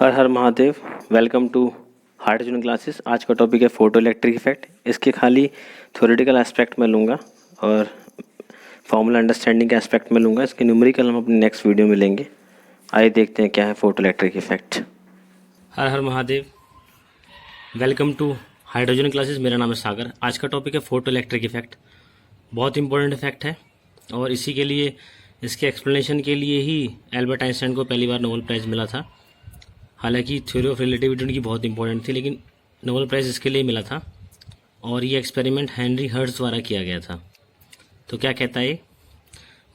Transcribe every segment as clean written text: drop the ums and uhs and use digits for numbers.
हर हर Mahadev. Welcome to hydrogen classes. आज का टॉपिक है फोटो इलेक्ट्रिक इफेक्ट। इसके खाली थ्योरेटिकल एस्पेक्ट में लूँगा और फॉर्मूला अंडरस्टैंडिंग के एस्पेक्ट में लूँगा। इसके न्यूमेरिकल हम अपने नेक्स्ट वीडियो में लेंगे। आइए देखते हैं क्या है फोटो इलेक्ट्रिक इफेक्ट। हर हर Mahadev. Welcome to hydrogen classes. मेरा नाम है सागर। आज का टॉपिक है फोटो इलेक्ट्रिक इफेक्ट। बहुत इंपॉर्टेंट इफेक्ट है और इसी के लिए, इसके एक्सप्लेनेशन के लिए ही एल्बर्ट आइंस्टाइन को पहली बार नोबेल प्राइज़ मिला था। हालांकि थ्योरी ऑफ रिलेटिविटी उनकी बहुत इंपॉर्टेंट थी, लेकिन नोबेल प्राइज़ इसके लिए मिला था और ये एक्सपेरिमेंट हेनरी हर्ट्ज द्वारा किया गया था। तो क्या कहता है ये?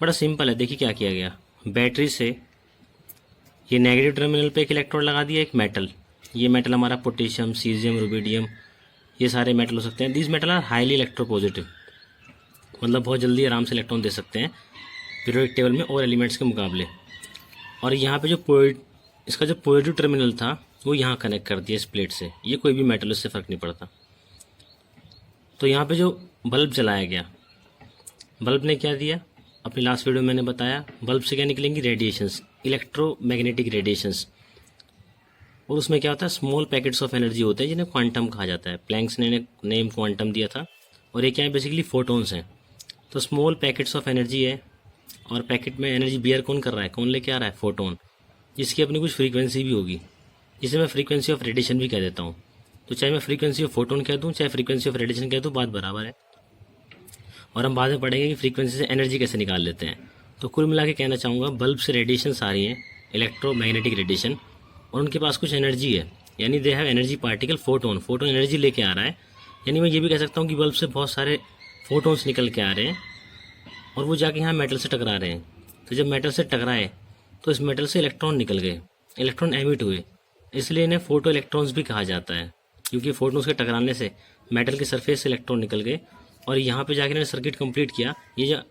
बड़ा सिंपल है। देखिए क्या किया गया। बैटरी से ये नेगेटिव टर्मिनल पे एक इलेक्ट्रोड लगा दिया, एक मेटल। ये मेटल हमारा पोटेशियम, सीजियम, रुबिडियम, ये सारे मेटल हो सकते हैं। These metal are highly electropositive, मतलब बहुत जल्दी आराम से इलेक्ट्रॉन दे सकते हैं पीरियोडिक टेबल में और एलिमेंट्स के मुकाबले। और यहाँ पे जो इसका जो पॉजिटिव टर्मिनल था वो यहाँ कनेक्ट कर दिया इस प्लेट से। ये कोई भी मेटल, उससे फ़र्क नहीं पड़ता। तो यहाँ पे जो बल्ब जलाया गया, बल्ब ने क्या दिया? अपनी लास्ट वीडियो में मैंने बताया, बल्ब से क्या निकलेंगी? Radiations, electromagnetic radiations. और उसमें क्या होता है? स्मॉल पैकेट्स ऑफ एनर्जी होते हैं जिन्हें क्वांटम कहा जाता है। प्लैंक्स ने नेम क्वांटम दिया था। और ये क्या है? बेसिकली फोटोन्स हैं। तो स्मॉल पैकेट्स ऑफ एनर्जी है और पैकेट में एनर्जी बियर कौन कर रहा है, कौन लेके आ रहा है? फोटोन, जिसकी अपनी कुछ फ्रीक्वेंसी भी होगी, जिसे मैं फ्रीक्वेंसी ऑफ रेडिएशन भी कह देता हूँ। तो चाहे मैं फ्रीक्वेंसी ऑफ फोटोन कह दूँ, चाहे फ्रीक्वेंसी ऑफ रेडिएशन कह दूँ, बात बराबर है। और हम बाद में पढ़ेंगे कि फ्रीक्वेंसी से एनर्जी कैसे निकाल लेते हैं। तो कुल मिला के कहना चाहूँगा, बल्ब से रेडिएशन आ रही हैं, इलेक्ट्रोमैग्नेटिक रेडिएशन, और उनके पास कुछ एनर्जी है, यानी they have energy particle photon. Photon energy लेके आ रहा है। यानी मैं ये भी कह सकता हूँ कि बल्ब से बहुत सारे फोटोन्स निकल के आ रहे हैं और वो जाके यहाँ मेटल से टकरा रहे हैं। तो जब मेटल से टकराए तो इस मेटल से इलेक्ट्रॉन निकल गए, इलेक्ट्रॉन एमिट हुए, इसलिए इन्हें फोटो इलेक्ट्रॉन्स भी कहा जाता है। क्योंकि फोटोन्स के टकराने से मेटल के सरफेस से इलेक्ट्रॉन निकल गए और यहाँ पे जाके इन्होंने सर्किट कंप्लीट किया। ये जो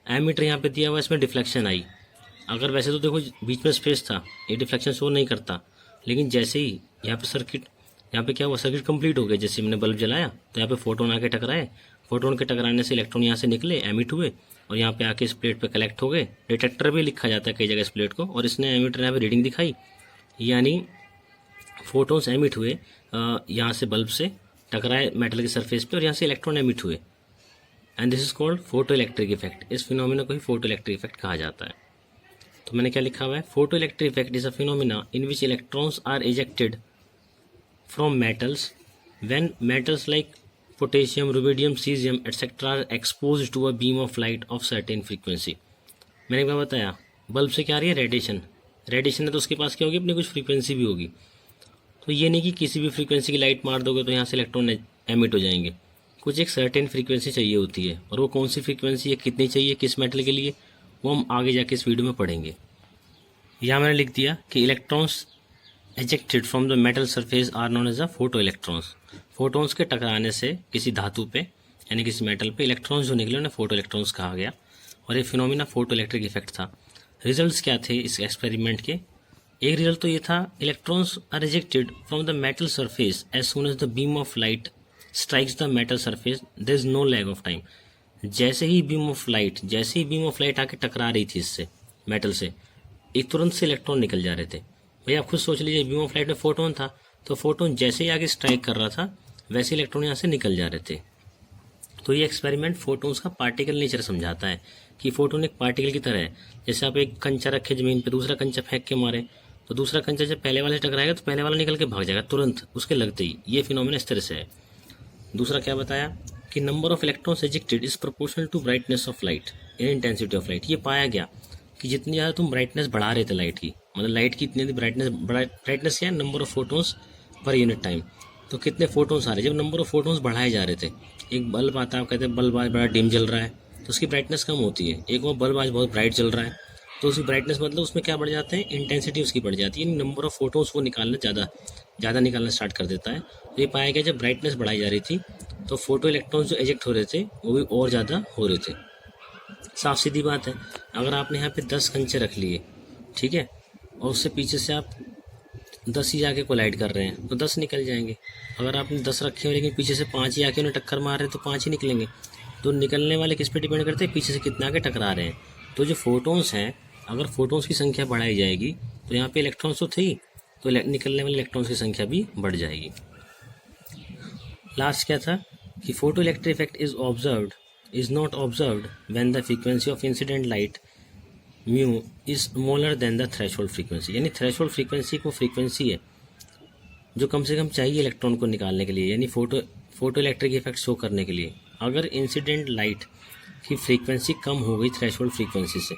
एमीटर यहाँ पे दिया हुआ, इसमें डिफ्लेक्शन आई। अगर वैसे तो देखो बीच में स्पेस था, ये डिफ्लेक्शन शो नहीं करता, लेकिन जैसे ही यहाँ पे यहाँ पे क्या हुआ? सर्किट कंप्लीट हो गया। जैसे मैंने बल्ब जलाया तो यहाँ पे फोटोन आके टकराए, फोटोन के टकराने से इलेक्ट्रॉन यहाँ से निकले, एमिट हुए और यहाँ पे आके इस प्लेट पे कलेक्ट हो गए। डिटेक्टर भी लिखा जाता है कई जगह इस प्लेट को, और इसने एमिटर यहाँ पे रीडिंग दिखाई, यानी फोटोन्स एमिट हुए यहाँ से, बल्ब से टकराए मेटल के सरफेस पे और यहाँ से इलेक्ट्रॉन एमिट हुए। And this is called photo electric effect. इस फिनोमिना को ही फोटो इलेक्ट्रिक इफेक्ट कहा जाता है। तो मैंने क्या लिखा हुआ है? Photo electric effect is a phenomena in which electrons are ejected from metals when metals like potassium, rubidium, caesium etcetera are exposed to a beam of light of certain frequency. मैंने क्या बताया? बल्ब से क्या आ रही है? Radiation. Radiation है तो उसके पास क्या होगी? अपनी कुछ फ्रीक्वेंसी भी होगी। तो ये नहीं कि किसी भी फ्रीक्वेंसी की लाइट मार दोगे तो यहाँ से इलेक्ट्रॉन एमिट हो जाएंगे। कुछ एक सर्टेन फ्रीक्वेंसी चाहिए होती है, और वो कौन सी फ्रीक्वेंसी है, कितनी चाहिए, किस मेटल के लिए, वो हम आगे जाके इस वीडियो में पढ़ेंगे। यहाँ मैंने लिख दिया कि electrons ejected from the metal surface are known as a photo electrons. Photons के टकराने से किसी धातु पे, यानी किसी मेटल पे, इलेक्ट्रॉन्स जो निकले उन्हें फोटो इलेक्ट्रॉन्स कहा गया। और ये फिनोमिना फोटो इलेक्ट्रिक इफेक्ट था। रिजल्ट्स क्या थे इस एक्सपेरिमेंट के? एक रिजल्ट तो ये था, electrons are rejected from the metal surface as soon as the beam of light strikes the metal surface, there is no lag of time. जैसे ही बीम ऑफ लाइट आके टकरा रही थी इससे, मेटल से, एक तुरंत से इलेक्ट्रॉन निकल जा रहे थे। भैया आप खुद सोच लीजिए, बीम ऑफ लाइट में फोटोन था, तो फोटोन जैसे ही आगे स्ट्राइक कर रहा था वैसे इलेक्ट्रॉन यहाँ से निकल जा रहे थे। तो ये एक्सपेरिमेंट फोटोन्स का पार्टिकल नेचर समझाता है कि फोटोन एक पार्टिकल की तरह है। जैसे आप एक कंचा रखे जमीन पे, दूसरा कंचा फेंक के मारे, तो दूसरा कंचा जब पहले वाले से टकराएगा तो पहले वाला निकल के भाग जाएगा तुरंत उसके लगते ही। ये फिनोमिना इस तरह से है। दूसरा क्या बताया कि number of electrons ejected is proportional to brightness of light in intensity of light. ये पाया गया कि जितनी ज़्यादा तुम ब्राइटनेस बढ़ा रहे थे लाइट की, मतलब लाइट की इतनी ब्राइटनेस क्या है? Number of photons per unit time. तो कितने फोटोन्स आ रहे, जब नंबर ऑफ फोटोन्स बढ़ाए जा रहे थे। एक बल्ब आता है, आप कहते हैं बल्ब आज बड़ा डिम जल रहा है, तो उसकी ब्राइटनेस कम होती है। एक वो बल्ब आज बहुत ब्राइट जल रहा है, तो उसकी ब्राइटनेस मतलब उसमें क्या बढ़ जाते हैं? इंटेंसिटी उसकी बढ़ जाती है, नंबर ऑफ फोटोन्स वो निकालना ज़्यादा निकालना स्टार्ट कर देता है। तो ये पाया गया जब ब्राइटनेस बढ़ाई जा रही थी तो फोटो इलेक्ट्रॉन्स जो एजेक्ट हो रहे थे वो भी और ज़्यादा हो रहे थे। साफ सीधी बात है, अगर आपने यहाँ पे 10 कंचे रख लिए, ठीक है, और उससे पीछे से आप 10 ही जाके कोलाइड कर रहे हैं तो 10 निकल जाएंगे। अगर आपने 10 रखे हो लेकिन पीछे से 5 ही आके उन्हें टक्कर मार रहे हैं तो 5 ही निकलेंगे। तो निकलने वाले किस पे डिपेंड करते हैं? पीछे से कितना आके टकरा रहे हैं। तो जो फोटोन्स हैं, अगर फोटोन्स की संख्या बढ़ाई जाएगी तो यहाँ पे इलेक्ट्रॉन्स तो थे ही, तो निकलने वाले इलेक्ट्रॉन्स की संख्या भी बढ़ जाएगी। लास्ट क्या था कि photo electric effect is not observed when the frequency of incident light mu is smaller than the threshold frequency. यानी थ्रेशोल्ड फ्रीक्वेंसी को फ्रीक्वेंसी है जो कम से कम चाहिए इलेक्ट्रॉन को निकालने के लिए, यानी फोटो इलेक्ट्रिक इफेक्ट शो करने के लिए। अगर इंसिडेंट लाइट की फ्रीक्वेंसी कम हो गई थ्रेशोल्ड फ्रीक्वेंसी से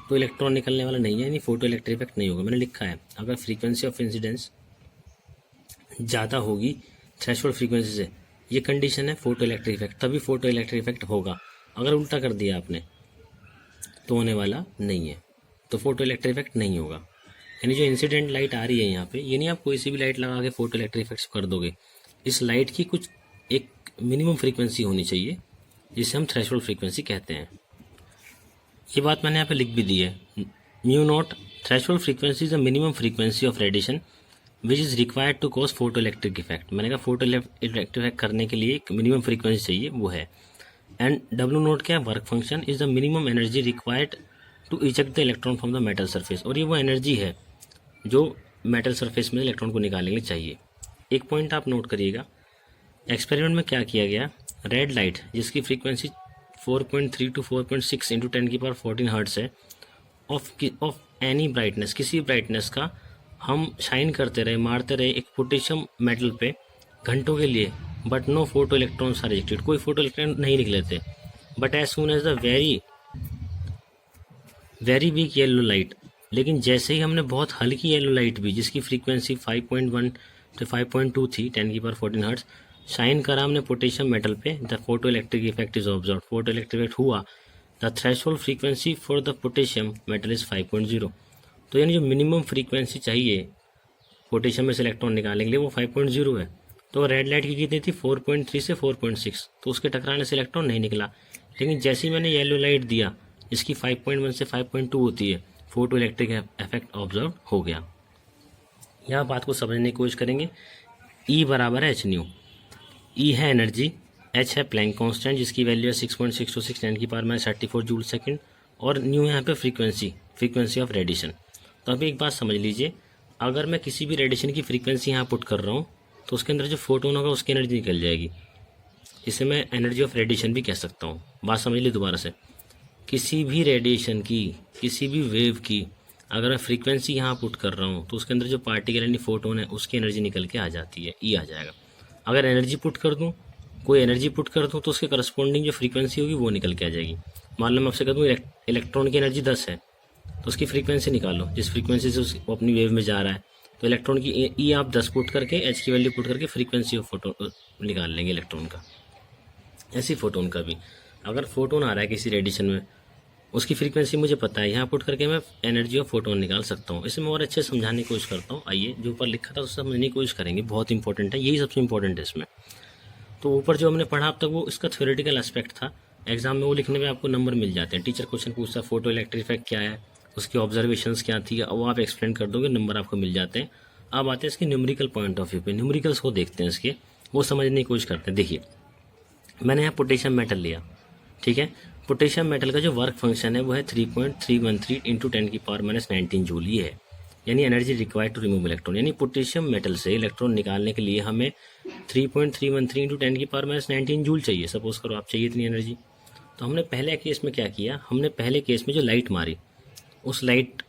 तो इलेक्ट्रॉन निकलने वाला नहीं है, यानी फोटो इलेक्ट्रिक इफेक्ट नहीं होगा। मैंने लिखा है अगर फ्रीक्वेंसी ऑफ इंसिडेंस ज़्यादा होगी थ्रेशोल्ड फ्रीक्वेंसी से, ये कंडीशन है फोटो इलेक्ट्रिक इफेक्ट, तभी फोटो इलेक्ट्रिक इफेक्ट होगा। अगर उल्टा कर दिया आपने तो होने वाला नहीं है, तो फोटो इलेक्ट्रिक इफेक्ट नहीं होगा। यानी जो इंसिडेंट लाइट आ रही है यहाँ पे, ये नहीं आप कोई सी भी लाइट लगा के फोटो इलेक्ट्रिक इफेक्ट कर दोगे। इस लाइट की कुछ एक मिनिमम फ्रीक्वेंसी होनी चाहिए जिसे हम थ्रेशोल्ड फ्रीक्वेंसी कहते हैं। ये बात मैंने यहाँ पे लिख भी दी है। Mu not threshold frequency is the minimum frequency of radiation which is required to cause photo electric effect. मैंने कहा फोटो इलेक्ट्रिक इफेक्ट करने के लिए एक मिनिमम फ्रीक्वेंसी चाहिए, वो है। एंड डब्ल्यू नोट क्या है, work function is the minimum energy required to eject the electron from the metal surface. और ये वो एनर्जी है जो मेटल सरफेस में इलेक्ट्रॉन को निकालने के लिए चाहिए। एक पॉइंट आप नोट करिएगा, एक्सपेरिमेंट में क्या किया गया, रेड लाइट जिसकी फ्रीक्वेंसी 4.3 to 4.6 इंटू 10⁻14 हर्ट्ज है, ऑफ एनी ब्राइटनेस, किसी ब्राइटनेस का हम शाइन करते रहे, मारते रहे एक पोटेशियम मेटल पे घंटों के लिए, but no photo electrons are rejected, कोई फोटो इलेक्ट्रॉन नहीं निकले थे। But as soon as the very weak yellow light, लेकिन जैसे ही हमने बहुत हल्की येलो लाइट भी जिसकी फ्रीक्वेंसी 5.1 to 5.2 थी 10⁻14 हर्ट्ज, शाइन करा हमने पोटेशियम मेटल पे, the photo electric effect is observe, photo electric effect हुआ। The threshold frequency for the potassium metal is 5.0। तो यानी जो मिनिमम फ्रीक्वेंसी चाहिए पोटेशियम में से इलेक्ट्रॉन निकालने के लिए वो 5.0 है। तो रेड लाइट की कितनी थी 4.3 से 4.6, तो उसके टकराने से इलेक्ट्रॉन नहीं निकला। लेकिन जैसे ही मैंने येलो लाइट दिया जिसकी 5.1 से 5.2 होती है, फोटो इलेक्ट्रिक इफेक्ट ऑब्जर्व हो गया। यहाँ बात को समझने की कोशिश करेंगे। E बराबर है एच न्यू। E है एनर्जी, H है प्लैंक कांस्टेंट जिसकी वैल्यू है 6.626 10⁻34 जूल सेकंड, और न्यू यहाँ पे फ्रीक्वेंसी ऑफ रेडिएशन। तो अभी एक बात समझ लीजिए, अगर मैं किसी भी रेडिएशन की फ्रीक्वेंसी यहाँ पुट कर रहा हूँ तो उसके अंदर जो फोटोन होगा उसकी एनर्जी निकल जाएगी। इसे मैं एनर्जी ऑफ रेडिएशन भी कह सकता हूँ। बात समझ ली दोबारा से, किसी भी रेडिएशन की, किसी भी वेव की अगर मैं फ्रीक्वेंसी यहाँ पुट कर रहा हूँ तो उसके अंदर जो पार्टिकल यानी फोटोन है उसकी एनर्जी निकल के आ जाती है, ई आ जाएगा। अगर एनर्जी पुट कर दूँ, कोई एनर्जी पुट कर दूँ, तो उसके करस्पॉन्डिंग जो फ्रीक्वेंसी होगी वो निकल के आ जाएगी। मान लो मैं आपसे कह दूँ इलेक्ट्रॉन की एनर्जी 10 है, तो उसकी फ्रीक्वेंसी निकालो जिस फ्रीक्वेंसी से वो अपनी वेव में जा रहा है। तो इलेक्ट्रॉन की ई आप 10 पुट करके, एच की वैल्यू पुट करके फ्रीक्वेंसी ऑफ फोटोन निकाल लेंगे इलेक्ट्रॉन का। ऐसी फोटोन का भी, अगर फोटोन आ रहा है किसी रेडिएशन में, उसकी फ्रीक्वेंसी मुझे पता है, यहाँ पुट करके मैं एनर्जी ऑफ फोटोन निकाल सकता हूँ। इसे मैं और अच्छे समझाने की कोशिश करता हूँ। आइए जो ऊपर लिखा था उससे समझने की कोशिश करेंगे, बहुत इंपॉर्टेंट है, यही सबसे इंपॉर्टेंट है इसमें। तो ऊपर जो हमने पढ़ा अब तक वो इसका थ्योरेटिकल एस्पेक्ट था। एग्जाम में वो लिखने में आपको नंबर मिल जाते हैं। टीचर क्वेश्चन पूछता है फोटो इलेक्ट्रिक इफेक्ट क्या है, उसकी ऑब्जर्वेशंस क्या थी, वो आप एक्सप्लेन कर दोगे, नंबर आपको मिल जाते हैं। अब आते हैं इसके न्यूमेरिकल पॉइंट ऑफ व्यू पे। न्यूमेरिकल्स को देखते हैं इसके, वो समझने की कोशिश करते हैं। देखिए मैंने यहाँ पोटेशियम मेटल लिया, ठीक है। पोटेशियम मेटल का जो वर्क फंक्शन है वो है 3.313 इंटू 10⁻19 जूल ये है, यानी energy required to remove electron. यानी पोटेशियम मेटल से इलेक्ट्रॉन निकालने के लिए हमें 3.313 इंटू 10⁻19 जूल चाहिए। सपोज करो आप चाहिए इतनी एनर्जी। तो हमने पहले केस में क्या किया, हमने पहले केस में जो लाइट मारी, उस लाइट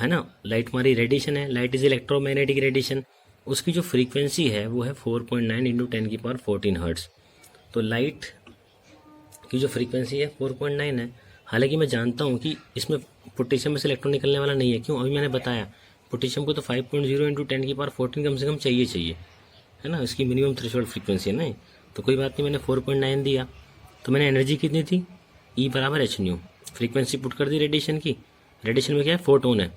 है ना, लाइट मारी रेडिएशन है, लाइट इज इलेक्ट्रोमैग्नेटिक रेडिएशन, उसकी जो फ्रीक्वेंसी है वो है 4.9 इंटू 10⁻14 हर्ट्ज। तो लाइट की जो फ्रीक्वेंसी है 4.9 है। हालांकि मैं जानता हूँ कि इसमें पोटेशियम में से इलेक्ट्रॉन निकलने वाला नहीं है। क्यों, अभी मैंने बताया पोटेशियम को तो 5.0 इंटू 10⁻14 कम से कम चाहिए, है ना, इसकी मिनिमम थ्रेशोल्ड फ्रीक्वेंसी है ना। तो कोई बात नहीं, मैंने 4.9 दिया। तो मैंने एनर्जी कितनी थी, ई बराबर एच न्यू, फ्रीक्वेंसी पुट कर दी रेडिएशन की। रेडिएशन में क्या है, फोटोन है,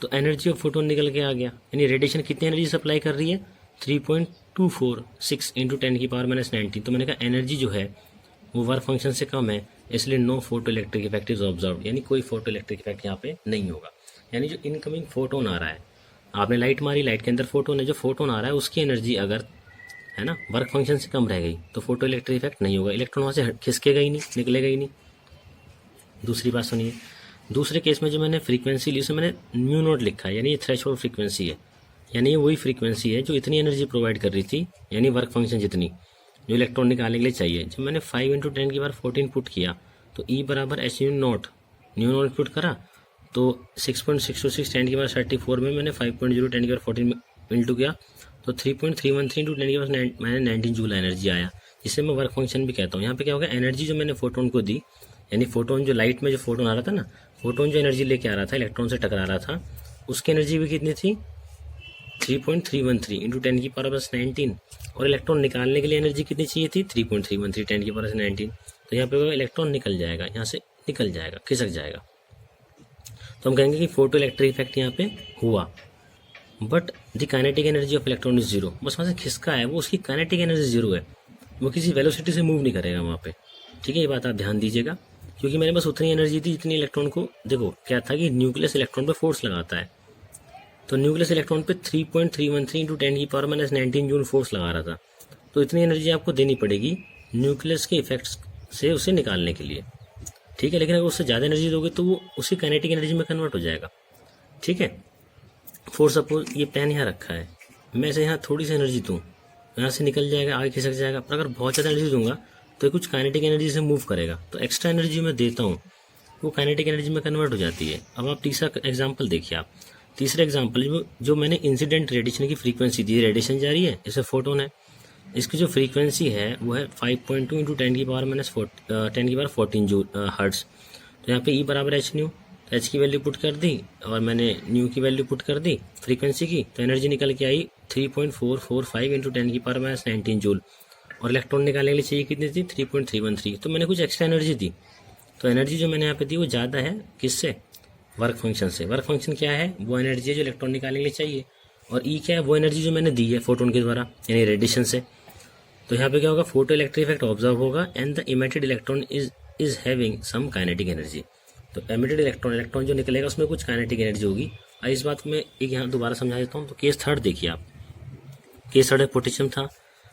तो एनर्जी ऑफ फोटोन निकल के आ गया। यानी रेडिएशन कितनी एनर्जी सप्लाई कर रही है, 3.246 इंटू 10⁻19। तो मैंने कहा एनर्जी जो है वो वर्क फंक्शन से कम है, इसलिए no photo electric effect is observe, यानी कोई फोटो इलेक्ट्रिक इफेक्ट यहाँ पे नहीं होगा। यानी जो इनकमिंग फोटोन आ रहा है, आपने लाइट मारी, लाइट के अंदर फोटोन है, जो फोटोन आ रहा है उसकी एनर्जी अगर है ना वर्क फंक्शन से कम रह गई तो फोटो इलेक्ट्रिक इफेक्ट नहीं होगा, इलेक्ट्रॉन वहाँ से खिसकेगा ही नहीं, निकलेगा ही नहीं। दूसरी बात सुनिए, दूसरे केस में जो मैंने फ्रीक्वेंसी ली उसमें मैंने म्यू नोट लिखा है, यानी ये थ्रेशोल्ड फ्रीक्वेंसी है। यानी ये वही फ्रीक्वेंसी है जो इतनी एनर्जी प्रोवाइड कर रही थी, यानी वर्क फंक्शन जितनी जो इलेक्ट्रॉन निकालने के लिए चाहिए। जब मैंने 5 × 10⁻14 पुट किया तो E बराबर h0 न्यू नॉट पुट करा तो 6.626 10⁻34 में मैंने 5.0 10⁻14 इंटू किया तो 3.313 इंटू 19 जूल एनर्जी आया, जिसे मैं वर्क फंक्शन भी कहता हूँ। यहाँ पे क्या होगा, एनर्जी जो मैंने फोटोन को दी, यानी फोटोन जो लाइट में जो फोटोन आ रहा था ना, फोटोन जो एनर्जी लेके आ रहा था इलेक्ट्रॉन से टकरा रहा था, उसकी एनर्जी भी कितनी थी 3.313 इंटू 10⁻19, और इलेक्ट्रॉन निकालने के लिए एनर्जी कितनी चाहिए थी 3.313 10⁻19। तो यहाँ पे इलेक्ट्रॉन निकल जाएगा, यहाँ से निकल जाएगा, खिसक जाएगा। तो हम कहेंगे कि फोटो इलेक्ट्रिक इफेक्ट यहाँ पे हुआ, but the kinetic energy of electron is zero. बस वहाँ से खिसका है, वो उसकी काइनेटिक एनर्जी जीरो है, वो किसी वेलोसिटी से मूव नहीं करेगा वहाँ पे। ठीक है, ये बात आप ध्यान दीजिएगा, क्योंकि मैंने बस उतनी एनर्जी दी जितनी इलेक्ट्रॉन को, देखो क्या था कि न्यूक्लियस इलेक्ट्रॉन पे फोर्स लगाता है, तो न्यूक्लियस इलेक्ट्रॉन पे 3.313 इंटू 10⁻19 जूल फोर्स लगा रहा था, तो इतनी एनर्जी आपको देनी पड़ेगी न्यूक्लियस के इफेक्ट्स से उसे निकालने के लिए। ठीक है, लेकिन अगर उससे ज़्यादा एनर्जी दोगे तो वो उसी काइनेटिक एनर्जी में कन्वर्ट हो जाएगा। ठीक है, फॉर सपोज ये पेन यहाँ रखा है, मैं इसे यहाँ थोड़ी सी एनर्जी दूँ, यहाँ से निकल जाएगा, आगे खिसक जाएगा, पर अगर बहुत ज़्यादा एनर्जी दूंगा तो ये कुछ काइनेटिक एनर्जी से मूव करेगा, तो एक्स्ट्रा एनर्जी मैं देता हूँ वो काइनेटिक एनर्जी में कन्वर्ट हो जाती है। अब आप तीसरा एग्जाम्पल देखिए, आप तीसरा एग्जाम्पल जो मैंने इंसिडेंट रेडिएशन की फ्रीक्वेंसी दी, रेडिएशन जा रही है, इसे फोटोन है, इसकी जो फ्रीक्वेंसी है वो है 5.2 इंटू 10⁻14 जूल हर्ट्ज। तो यहाँ पे E बराबर एच न्यू, तो एच की वैल्यू पुट कर दी और मैंने न्यू की वैल्यू पुट कर दी फ्रीक्वेंसी की, तो एनर्जी निकल के आई 3.445 इंटू 10⁻19 जूल, और इलेक्ट्रॉन निकालने के लिए चाहिए कितनी थी 3.313। तो मैंने कुछ एक्स्ट्रा एनर्जी दी, तो एनर्जी जो मैंने यहाँ पे दी वो ज़्यादा है किससे, वर्क फंक्शन से। वर्क फंक्शन क्या है, वो एनर्जी है जो इलेक्ट्रॉन निकालने के लिए चाहिए, और E क्या है, वो एनर्जी जो मैंने दी है फोटोन के द्वारा यानी रेडिएशन से। तो यहाँ पे क्या होगा, फोटो इलेक्ट्रिक इफेक्ट ऑब्जर्व होगा and the emitted electron is having some kinetic energy. तो एमिटेड इलेक्ट्रॉन जो निकलेगा उसमें कुछ काइनेटिक एनर्जी होगी। और इस बात को मैं एक यहाँ दोबारा समझा देता हूँ। तो केस थर्ड देखिए आप, केस थर्ड पोटेशियम था,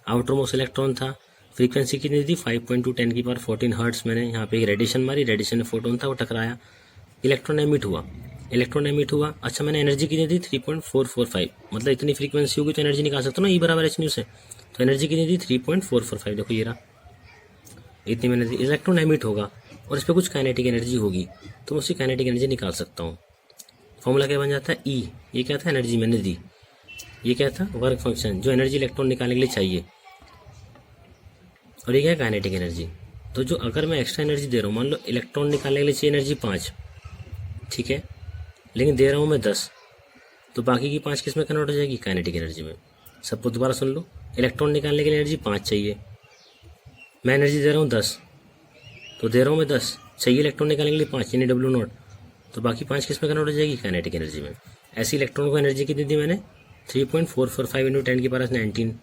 आउटर मोस्ट इलेक्ट्रॉन था, फ्रीक्वेंसी कितनी थी 5.2 10⁻14 हर्ट्ज। मैंने यहाँ पे एक रेडिएशन मारी, रेडिएशन में फोटोन था, वो टकराया, इलेक्ट्रॉन एमिट हुआ, अच्छा मैंने एनर्जी कितनी थी 3.445, मतलब इतनी फ्रीक्वेंसी होगी तो एनर्जी निकाल सकता हूँ ना, E बराबर एच न्यू से। तो एनर्जी कितनी थी 3.445, देखो ये रहा, इतनी मैंने दी। इलेक्ट्रॉन एमिट होगा और इस पर कुछ काइनेटिक एनर्जी होगी, तो मैं उसकी काइनेटिक एनर्जी निकाल सकता हूँ। फॉर्मूला क्या बन जाता है, E, ये क्या था, एनर्जी मैंने दी, ये क्या था, वर्क फंक्शन जो एनर्जी इलेक्ट्रॉन निकालने के लिए चाहिए, और ये क्या है, काइनेटिक एनर्जी। तो जो अगर मैं एक्स्ट्रा एनर्जी दे रहा हूँ, मान लो इलेक्ट्रॉन निकालने के लिए चाहिए एनर्जी 5, ठीक है, लेकिन दे रहा हूँ मैं 10, तो बाकी की 5 किस में कन्वर्ट हो जाएगी, काइनेटिक एनर्जी में। सबको दोबारा सुन लो, इलेक्ट्रॉन निकालने के लिए एनर्जी 5 चाहिए, मैं एनर्जी दे रहा हूँ 10, तो दे रहा हूँ मैं 10, चाहिए इलेक्ट्रॉन निकालने के लिए 5 यानी W0, तो बाकी 5 किस में कन्वर्ट हो जाएगी, काइनेटिक एनर्जी में। ऐसे इलेक्ट्रॉन को एनर्जी कितनी दी मैंने 3.445 इंटू 10⁻19,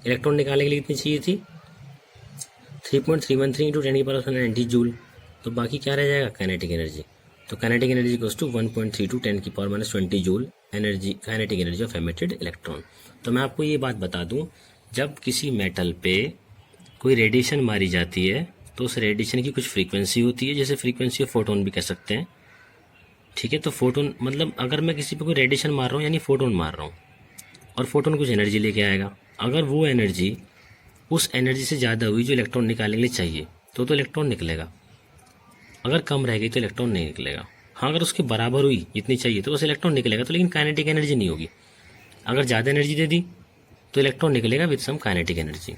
इलेक्ट्रॉन निकालने के लिए कितनी चाहिए थी 3.313 इंटू 10⁻19 जूल, तो बाकी क्या रह जाएगा, काइनेटिक एनर्जी। तो kinetic energy equals to 1.32 10⁻20 joule energy, kinetic energy of emitted electron. तो मैं आपको ये बात बता दूं, जब किसी मेटल पे कोई रेडिएशन मारी जाती है तो उस रेडिएशन की कुछ फ्रीक्वेंसी होती है, जैसे फ्रीक्वेंसी ऑफ फोटोन भी कह सकते हैं। ठीक है, तो फोटोन मतलब अगर मैं किसी पे कोई रेडिएशन मार रहा हूँ यानी फोटोन मार रहा हूँ, और फोटोन कुछ एनर्जी लेके आएगा, अगर वो एनर्जी उस एनर्जी से ज़्यादा हुई जो इलेक्ट्रॉन निकालने के लिए चाहिए तो इलेक्ट्रॉन निकलेगा, अगर कम रह गई तो इलेक्ट्रॉन नहीं निकलेगा। हाँ, अगर उसके बराबर हुई जितनी चाहिए तो बस इलेक्ट्रॉन निकलेगा, तो लेकिन काइनेटिक एनर्जी नहीं होगी। अगर ज़्यादा एनर्जी दे दी तो इलेक्ट्रॉन निकलेगा विद सम काइनेटिक एनर्जी।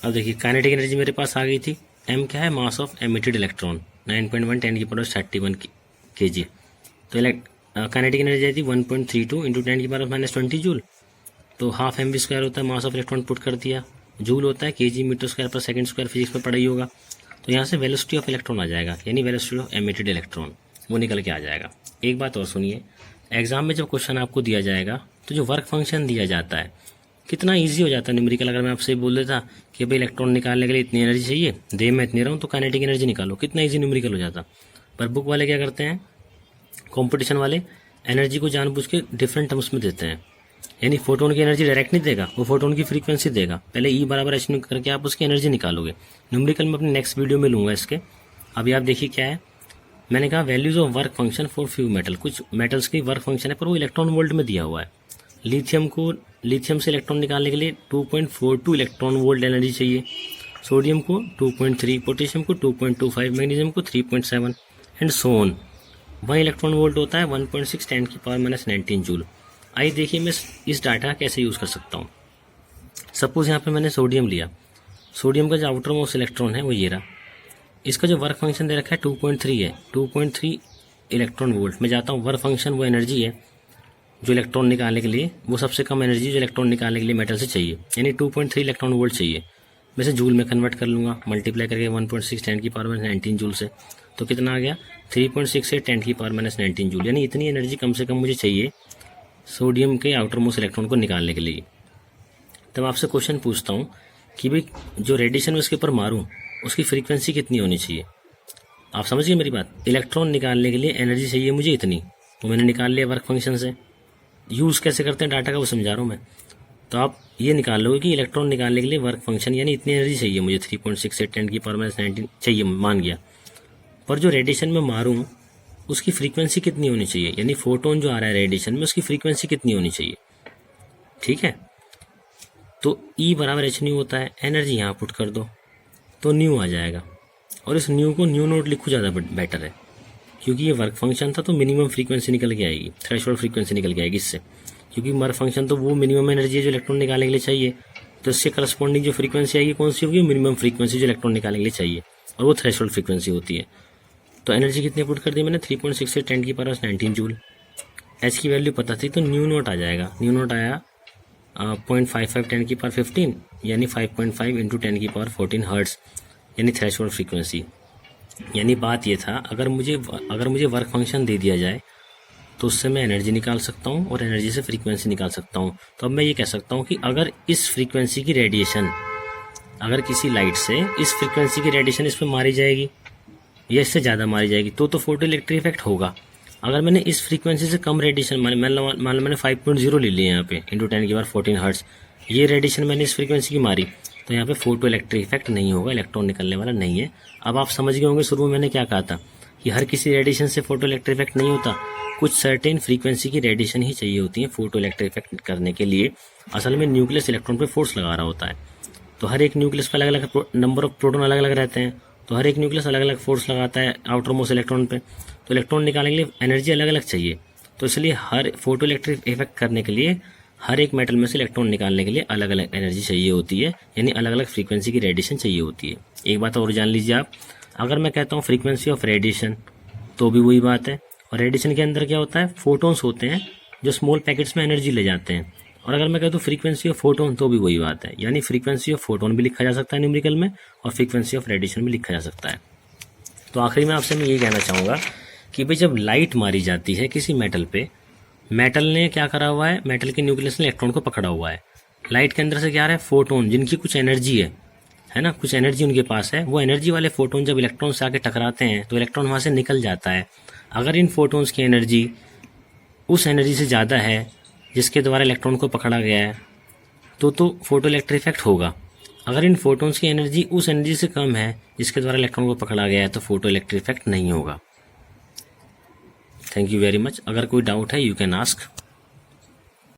अब देखिए काइनेटिक एनर्जी मेरे पास आ गई थी, m क्या है, mass of emitted electron 9.1 10⁻31 kg, तो काइनेटिक एनर्जी आई थी 1.32 इंटू 10⁻20 जूल, तो हाफ mv² होता है मास ऑफ इलेक्ट्रॉन, पुट कर दिया, जूल होता है kg मीटर स्क्वायर पर सेकंड स्क्वायर, फिजिक्स में पढ़ा ही होगा। तो यहाँ से वेलोसिटी ऑफ इलेक्ट्रॉन आ जाएगा, यानी वेलोसिटी ऑफ एमिटेड इलेक्ट्रॉन, वो निकल के आ जाएगा। एक बात और सुनिए, एग्जाम में जब क्वेश्चन आपको दिया जाएगा तो जो वर्क फंक्शन दिया जाता है कितना ईजी हो जाता है न्यूमेरिकल। अगर मैं आपसे बोल देता कि भाई इलेक्ट्रॉन निकालने के लिए इतनी एनर्जी चाहिए, दे मैं इतनी रहा हूँ, तो काइनेटिक एनर्जी निकालो, कितना ईजी न्यूमेरिकल हो जाता। पर बुक वाले क्या करते हैं, कॉम्पिटिशन वाले एनर्जी को जानबूझ के डिफरेंट टर्म्स में देते हैं, यानी फोटोन की एनर्जी डायरेक्ट नहीं देगा, वो फोटोन की फ्रीक्वेंसी देगा, पहले E बराबर एच करके आप उसकी एनर्जी निकालोगे। न्यूमेरिकल में अपने नेक्स्ट वीडियो में लूँगा इसके। अभी आप देखिए क्या है, मैंने कहा values of work function for few metal, कुछ मेटल्स की वर्क फंक्शन है पर वो इलेक्ट्रॉन वोल्ट में दिया हुआ है, लिथियम से इलेक्ट्रॉन निकालने के लिए 2.42 इलेक्ट्रॉन वोल्ट एनर्जी चाहिए, सोडियम को 2.3, पोटेशियम को 2.25, मैग्नीशियम को 3.7 एंड सो ऑन। वहीं इलेक्ट्रॉन वोल्ट होता है 1.6 10⁻⁻19 जूल। आइए देखिए मैं इस डाटा कैसे यूज़ कर सकता हूँ। सपोज यहाँ पे मैंने सोडियम लिया, सोडियम का जो आउटर मोस्ट इलेक्ट्रॉन है वो ये रहा, इसका जो वर्क फंक्शन दे रखा है 2.3 है, 2.3 इलेक्ट्रॉन वोल्ट। मैं जाता हूँ वर्क फंक्शन, वो एनर्जी है जो इलेक्ट्रॉन निकालने के लिए, वो सबसे कम एनर्जी जो इलेक्ट्रॉन निकालने के लिए मेटल से चाहिए, यानी 2.3 इलेक्ट्रॉन वोल्ट चाहिए। मैं इसे जूल में कन्वर्ट कर लूँगा, मल्टीप्लाई करके 1.6 10⁻⁻19 जूल से, तो कितना आ गया 3.68 10⁻⁻19 जूल। यानी इतनी एनर्जी कम से कम मुझे चाहिए सोडियम के आउटर मोस्ट इलेक्ट्रॉन को निकालने के लिए। तब आपसे क्वेश्चन पूछता हूँ कि भाई जो रेडिएशन में उसके ऊपर मारूँ उसकी फ्रीक्वेंसी कितनी होनी चाहिए। आप समझिए मेरी बात, इलेक्ट्रॉन निकालने के लिए एनर्जी चाहिए मुझे इतनी, वो मैंने निकाल लिया वर्क फंक्शन से। यूज़ कैसे करते हैं डाटा का वो समझा रहा हूँ मैं। तो आप ये निकाल लोगे कि इलेक्ट्रॉन निकालने के लिए वर्क फंक्शन यानी इतनी एनर्जी चाहिए मुझे, 3.68 10⁻⁻19 चाहिए, मान गया। पर जो रेडिएशन में मारूँ उसकी फ्रीक्वेंसी कितनी होनी चाहिए, यानी फोटोन जो आ रहा है रेडिएशन में उसकी फ्रीक्वेंसी कितनी होनी चाहिए। ठीक है, तो E बराबर h न्यू होता है, एनर्जी यहाँ पुट कर दो तो न्यू आ जाएगा। और इस न्यू को न्यू नोट लिखो, ज़्यादा बेटर है, क्योंकि ये वर्क फंक्शन था तो मिनिमम फ्रीक्वेंसी निकल के आएगी, थ्रेशोल्ड फ्रीक्वेंसी निकल के आएगी इससे, क्योंकि वर्क फंक्शन तो वो मिनिमम एनर्जी है जो इलेक्ट्रॉन निकालने के लिए चाहिए, तो इससे करस्पॉन्डिंग जो फ्रीक्वेंसी आएगी कौन सी होगी, मिनिमम फ्रीक्वेंसी जो इलेक्ट्रॉन निकालने के लिए चाहिए, और वो थ्रेशोल्ड फ्रीक्वेंसी होती है। तो एनर्जी कितनी पुट कर दी मैंने, 3.68 10⁻⁻19 जूल। एच की वैल्यू पता थी तो न्यू नोट आ जाएगा, न्यू नोट आया 0.55 10⁻15 यानी 5.5 इंटू 10⁻14 हर्ट्स, यानी थ्रेशोल्ड फ्रीक्वेंसी। यानी बात ये था, अगर मुझे वर्क फंक्शन दे दिया जाए तो उससे मैं एनर्जी निकाल सकता हूँ और एनर्जी से फ्रीक्वेंसी निकाल सकता हूँ। तो अब मैं ये कह सकता हूँ कि अगर इस फ्रीक्वेंसी की रेडिएशन, अगर किसी लाइट से इस फ्रीक्वेंसी की रेडिएशन इस पर मारी जाएगी या इससे ज़्यादा मारी जाएगी तो फोटो इलेक्ट्रिक इफेक्ट होगा। अगर मैंने इस फ्रीक्वेंसी से कम रेडिएशन, मान लो मैंने 5.0 ले लिया यहाँ पे इंटू 10⁻14 हर्ट्स, ये रेडिएशन मैंने इस फ्रीक्वेंसी की मारी, तो यहाँ पे फोटो इलेक्ट्रिक इफेक्ट नहीं होगा, इलेक्ट्रॉन निकलने वाला नहीं है। अब आप समझ गए होंगे शुरू में मैंने क्या कहा था कि हर किसी रेडिएशन से फोटो इलेक्ट्रिक इफेक्ट नहीं होता, कुछ सर्टेन फ्रीक्वेंसी की रेडिएशन ही चाहिए होती है फोटो इलेक्ट्रिक इफेक्ट करने के लिए। असल में न्यूक्लियस इलेक्ट्रॉन पे फोर्स लगा रहा होता है, तो हर एक न्यूक्लियस पर अलग अलग नंबर ऑफ प्रोटॉन अलग अलग रहते हैं, तो हर एक न्यूक्लियस अलग अलग फोर्स लगाता है आउटर मोस्ट इलेक्ट्रॉन पे, तो इलेक्ट्रॉन निकालने के लिए एनर्जी अलग अलग चाहिए। तो इसलिए हर फोटो इलेक्ट्रिक इफेक्ट करने के लिए हर एक मेटल में से इलेक्ट्रॉन निकालने के लिए अलग अलग एनर्जी चाहिए होती है, यानी अलग अलग फ्रीक्वेंसी की रेडिएशन चाहिए होती है। एक बात और जान लीजिए आप, अगर मैं कहता हूँ फ्रीक्वेंसी ऑफ रेडिएशन तो भी वही बात है, और रेडिएशन के अंदर क्या होता है, फोटोन्स होते हैं जो स्मॉल पैकेट्स में एनर्जी ले जाते हैं। और अगर मैं कहता हूँ फ्रीक्वेंसी ऑफ फोटोन तो भी वही बात है, यानी फ्रीक्वेंसी ऑफ फोटोन भी लिखा जा सकता है न्यूमेरिकल में और फ्रीक्वेंसी ऑफ रेडिएशन भी लिखा जा सकता है। तो आखिरी में आपसे मैं ये कहना चाहूँगा कि भाई जब लाइट मारी जाती है किसी मेटल पे, मेटल ने क्या करा हुआ है, मेटल के न्यूक्लियस ने इलेक्ट्रॉन को पकड़ा हुआ है, लाइट के अंदर से क्या आ रहा है, फोटोन जिनकी कुछ एनर्जी है ना, कुछ एनर्जी उनके पास है, वो एनर्जी वाले फोटोन जब इलेक्ट्रॉन से आके टकराते हैं तो इलेक्ट्रॉन वहाँ से निकल जाता है। अगर इन फोटोन्स की एनर्जी उस एनर्जी से ज़्यादा है जिसके द्वारा इलेक्ट्रॉन को पकड़ा गया है तो फोटो इलेक्ट्रिक इफेक्ट होगा। अगर इन फोटोन्स की एनर्जी उस एनर्जी से कम है जिसके द्वारा इलेक्ट्रॉन को पकड़ा गया है तो फोटो इलेक्ट्रिक इफेक्ट नहीं होगा। Thank you very much. अगर कोई डाउट है यू कैन आस्क।